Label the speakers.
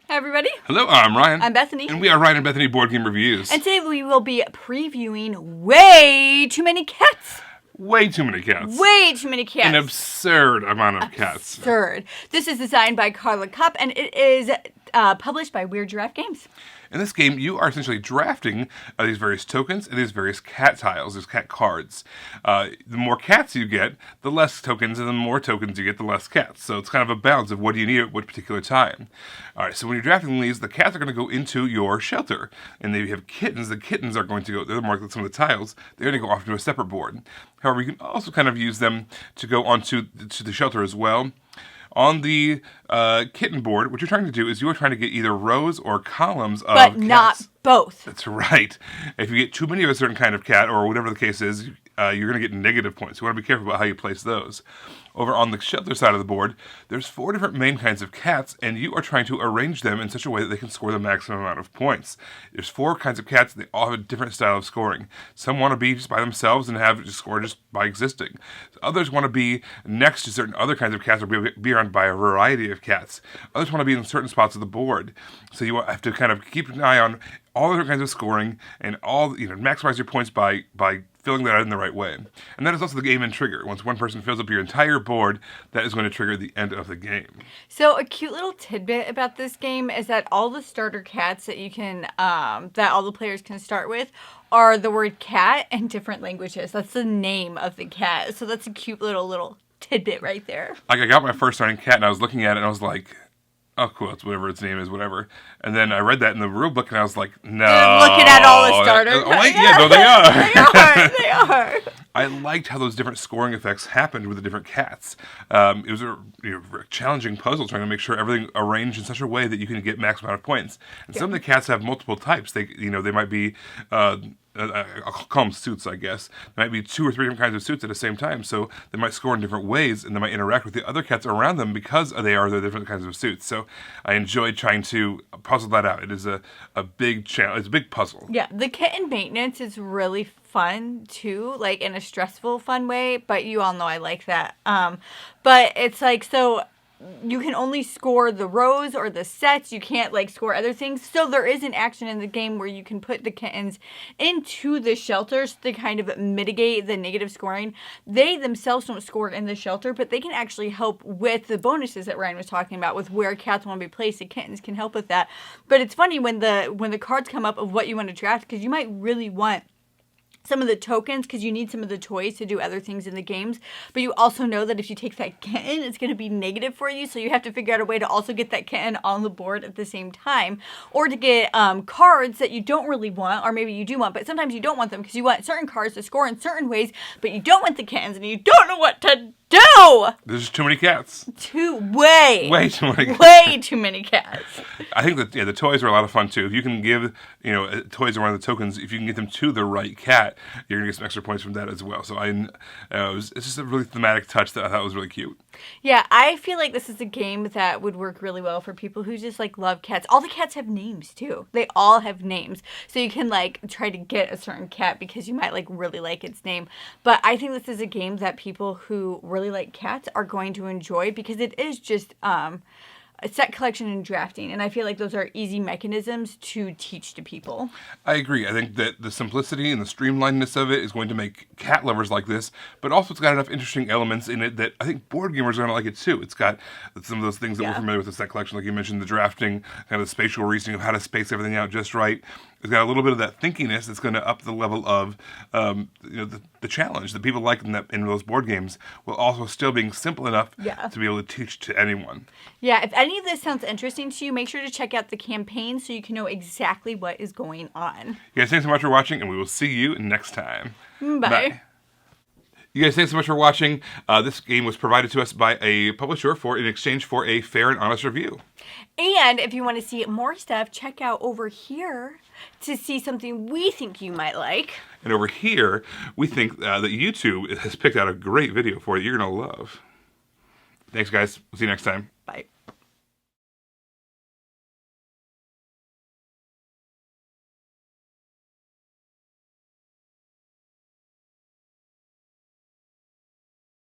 Speaker 1: Hi, everybody.
Speaker 2: Hello, I'm Ryan.
Speaker 1: I'm Bethany.
Speaker 2: And we are Ryan and Bethany Board Game Reviews.
Speaker 1: And today we will be previewing Way Too Many Cats.
Speaker 2: Way too many cats.
Speaker 1: Way too many cats.
Speaker 2: An absurd amount of cats.
Speaker 1: Absurd. This is designed by Carla Kopp, and it is published by Weird Giraffe Games.
Speaker 2: In this game, you are essentially drafting these various tokens and these various cat tiles, these cat cards. The more cats you get, the less tokens, and the more tokens you get, the less cats. So it's kind of a balance of what do you need at what particular time. All right, so when you're drafting these, the cats are going to go into your shelter. And then you have kittens. The kittens are going to go, they're marked with some of the tiles, they're going to go off to a separate board. However, you can also kind of use them to go onto the shelter as well. On the kitten board, what you're trying to do is you're trying to get either rows or columns of cats.
Speaker 1: But not both.
Speaker 2: That's right. If you get too many of a certain kind of cat, or whatever the case is, you're going to get negative points. You want to be careful about how you place those. Over on the shelter side of the board, there's 4 different main kinds of cats, and you are trying to arrange them in such a way that they can score the maximum amount of points. There's 4 kinds of cats, they all have a different style of scoring. Some want to be just by themselves and have just score just by existing. Others want to be next to certain other kinds of cats, or be around by a variety of cats. Others want to be in certain spots of the board. So you have to kind of keep an eye on all different kinds of scoring and maximize your points by filling that out in the right way. And that is also the game and trigger. Once one person fills up your entire board, that is going to trigger the end of the game.
Speaker 1: So a cute little tidbit about this game is that all the starter cats that you can, that all the players can start with are the word cat in different languages. That's the name of the cat. So that's a cute little tidbit right there.
Speaker 2: Like, I got my first starting cat and I was looking at it and I was like, oh, cool, it's whatever its name is, whatever. And then I read that in the rule book, and I was like, no.
Speaker 1: Looking at all the starters.
Speaker 2: Oh, wait, yeah, no, they are.
Speaker 1: They are.
Speaker 2: I liked how those different scoring effects happened with the different cats. It was a challenging puzzle trying to make sure everything arranged in such a way that you can get max amount of points. And some of the cats have multiple types. They might be... I'll call them suits, I guess. There might be 2 or 3 different kinds of suits at the same time, so they might score in different ways, and they might interact with the other cats around them because they are the different kinds of suits. So I enjoyed trying to puzzle that out. It is a big challenge. It's a big puzzle.
Speaker 1: Yeah, the kitten maintenance is really fun too, like in a stressful, fun way. But you all know I like that. But it's like so. You can only score the rows or the sets. You can't score other things. So there is an action in the game where you can put the kittens into the shelters to kind of mitigate the negative scoring. They themselves don't score in the shelter, but they can actually help with the bonuses that Ryan was talking about with where cats want to be placed. The kittens can help with that. But it's funny when the cards come up of what you want to draft, because you might really want some of the tokens because you need some of the toys to do other things in the games, but you also know that if you take that kitten, it's going to be negative for you, so you have to figure out a way to also get that kitten on the board at the same time, or to get cards that you don't really want, or maybe you do want, but sometimes you don't want them because you want certain cards to score in certain ways, but you don't want the kittens and you don't know what to do!
Speaker 2: There's just too many cats.
Speaker 1: Way
Speaker 2: too many cats.
Speaker 1: Way too many cats.
Speaker 2: I think that, the toys are a lot of fun, too. If you can give, toys around the tokens, if you can get them to the right cat, you're going to get some extra points from that as well. So it's just a really thematic touch that I thought was really cute.
Speaker 1: Yeah, I feel like this is a game that would work really well for people who just, love cats. All the cats have names, too. They all have names. So you can, try to get a certain cat because you might, really like its name. But I think this is a game that people who really like cats are going to enjoy because it is just a set collection and drafting, and I feel like those are easy mechanisms to teach to people.
Speaker 2: I agree. I think that the simplicity and the streamlinedness of it is going to make cat lovers like this, but also it's got enough interesting elements in it that I think board gamers are going to like it too. It's got some of those things that we're familiar with the set collection, like you mentioned, the drafting, kind of the spatial reasoning of how to space everything out just right. It's got a little bit of that thinkiness that's going to up the level of the challenge that people like in those board games, while also still being simple enough to be able to teach to anyone.
Speaker 1: Yeah, if any of this sounds interesting to you, make sure to check out the campaign so you can know exactly what is going on.
Speaker 2: You guys, thanks so much for watching, and we will see you next time.
Speaker 1: Bye.
Speaker 2: You guys, thanks so much for watching. This game was provided to us by a publisher in exchange for a fair and honest review.
Speaker 1: And if you want to see more stuff, check out over here to see something we think you might like.
Speaker 2: And over here, we think that YouTube has picked out a great video for you you're going to love. Thanks, guys. We'll see you next time.